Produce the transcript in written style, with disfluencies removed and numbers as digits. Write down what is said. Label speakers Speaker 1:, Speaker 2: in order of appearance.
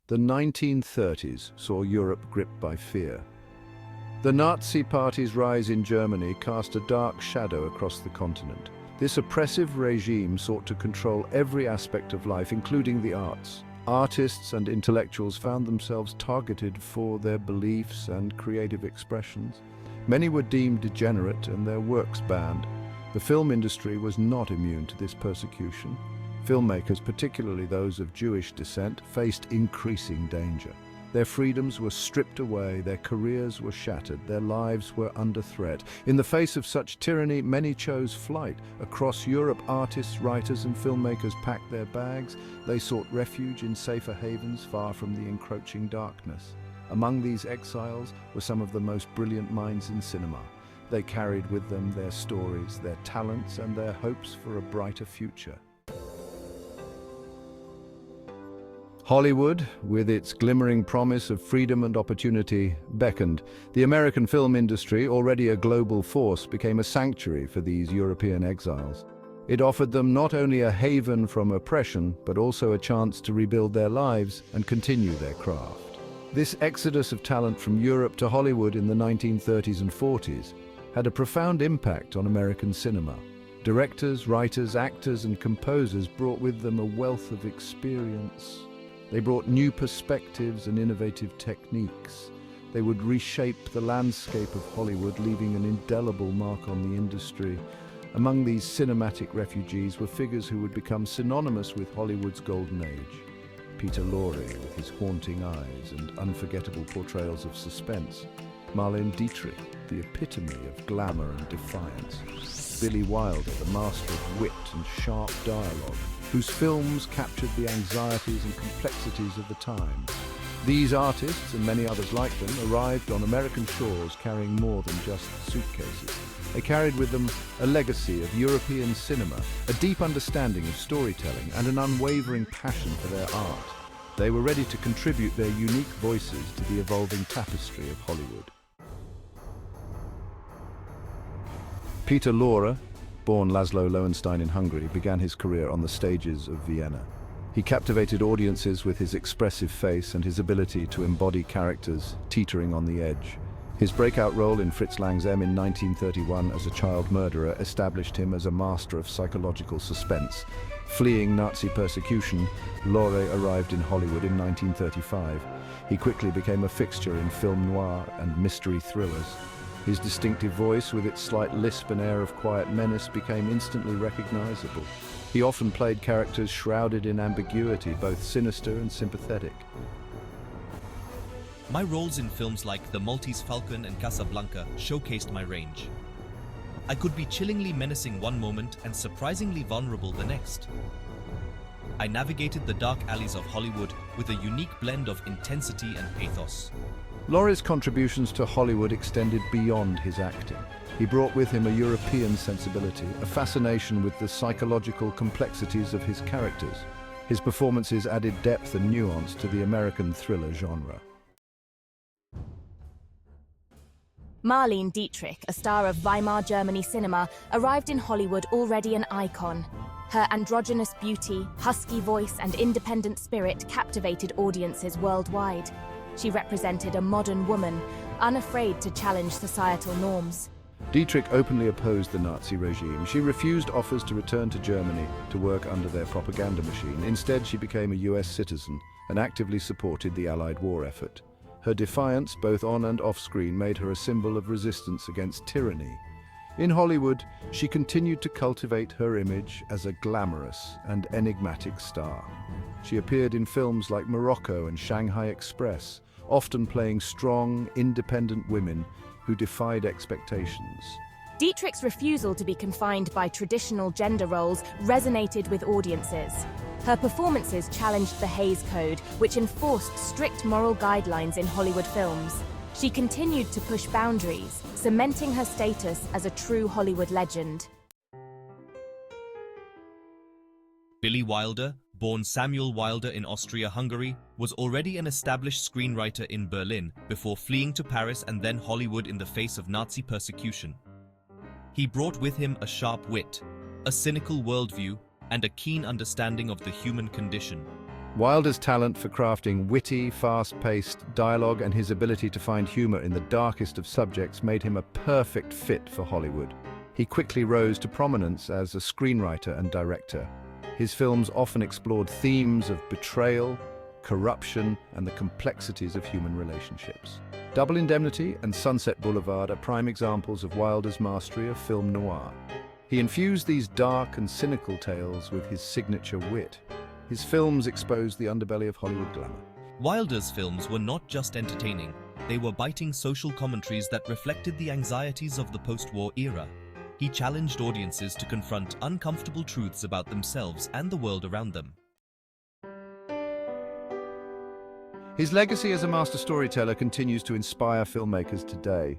Speaker 1: The 1930s saw Europe gripped by fear. The Nazi Party's rise in Germany cast a dark shadow across the continent. This oppressive regime sought to control every aspect of life, including the arts. Artists and intellectuals found themselves targeted for their beliefs and creative expressions. Many were deemed degenerate and their works banned. The film industry was not immune to this persecution. Filmmakers, particularly those of Jewish descent, faced increasing danger. Their freedoms were stripped away, their careers were shattered, their lives were under threat. In the face of such tyranny, many chose flight. Across Europe, artists, writers, and filmmakers packed their bags. They sought refuge in safer havens far from the encroaching darkness. Among these exiles were some of the most brilliant minds in cinema. They carried with them their stories, their talents, and their hopes for a brighter future. Hollywood, with its glimmering promise of freedom and opportunity, beckoned. The American film industry, already a global force, became a sanctuary for these European exiles. It offered them not only a haven from oppression, but also a chance to rebuild their lives and continue their craft. This exodus of talent from Europe to Hollywood in the 1930s and 40s had a profound impact on American cinema. Directors, writers, actors, and composers brought with them a wealth of experience. They brought new perspectives and innovative techniques. They would reshape the landscape of Hollywood, leaving an indelible mark on the industry. Among these cinematic refugees were figures who would become synonymous with Hollywood's golden age. Peter Lorre, with his haunting eyes and unforgettable portrayals of suspense. Marlene Dietrich, the epitome of glamour and defiance. Billy Wilder, the master of wit and sharp dialogue, whose films captured the anxieties and complexities of the time. These artists, and many others like them, arrived on American shores carrying more than just suitcases. They carried with them a legacy of European cinema, a deep understanding of storytelling, and an unwavering passion for their art. They were ready to contribute their unique voices to the evolving tapestry of Hollywood. Peter Lorre, born Laszlo Lowenstein in Hungary, began his career on the stages of Vienna. He captivated audiences with his expressive face and his ability to embody characters teetering on the edge. His breakout role in Fritz Lang's M in 1931 as a child murderer established him as a master of psychological suspense. Fleeing Nazi persecution, Lorre arrived in Hollywood in 1935. He quickly became a fixture in film noir and mystery thrillers. His distinctive voice, with its slight lisp and air of quiet menace, became instantly recognizable. He often played characters shrouded in ambiguity, both sinister and sympathetic.
Speaker 2: My roles in films like The Maltese Falcon and Casablanca showcased my range. I could be chillingly menacing one moment and surprisingly vulnerable the next. I navigated the dark alleys of Hollywood with a unique blend of intensity and pathos.
Speaker 1: Lorre's contributions to Hollywood extended beyond his acting. He brought with him a European sensibility, a fascination with the psychological complexities of his characters. His performances added depth and nuance to the American thriller genre.
Speaker 3: Marlene Dietrich, a star of Weimar Germany cinema, arrived in Hollywood already an icon. Her androgynous beauty, husky voice, and independent spirit captivated audiences worldwide. She represented a modern woman, unafraid to challenge societal norms.
Speaker 1: Dietrich openly opposed the Nazi regime. She refused offers to return to Germany to work under their propaganda machine. Instead, she became a US citizen and actively supported the Allied war effort. Her defiance, both on and off-screen, made her a symbol of resistance against tyranny. In Hollywood, she continued to cultivate her image as a glamorous and enigmatic star. She appeared in films like Morocco and Shanghai Express, often playing strong, independent women who defied expectations.
Speaker 3: Dietrich's refusal to be confined by traditional gender roles resonated with audiences. Her performances challenged the Hays Code, which enforced strict moral guidelines in Hollywood films. She continued to push boundaries, cementing her status as a true Hollywood legend.
Speaker 2: Billy Wilder, born Samuel Wilder in Austria-Hungary, was already an established screenwriter in Berlin before fleeing to Paris and then Hollywood in the face of Nazi persecution. He brought with him a sharp wit, a cynical worldview, and a keen understanding of the human condition.
Speaker 1: Wilder's talent for crafting witty, fast-paced dialogue and his ability to find humor in the darkest of subjects made him a perfect fit for Hollywood. He quickly rose to prominence as a screenwriter and director. His films often explored themes of betrayal, corruption, and the complexities of human relationships. Double Indemnity and Sunset Boulevard are prime examples of Wilder's mastery of film noir. He infused these dark and cynical tales with his signature wit. His films exposed the underbelly of Hollywood glamour.
Speaker 2: Wilder's films were not just entertaining, they were biting social commentaries that reflected the anxieties of the post-war era. He challenged audiences to confront uncomfortable truths about themselves and the world around them.
Speaker 1: His legacy as a master storyteller continues to inspire filmmakers today.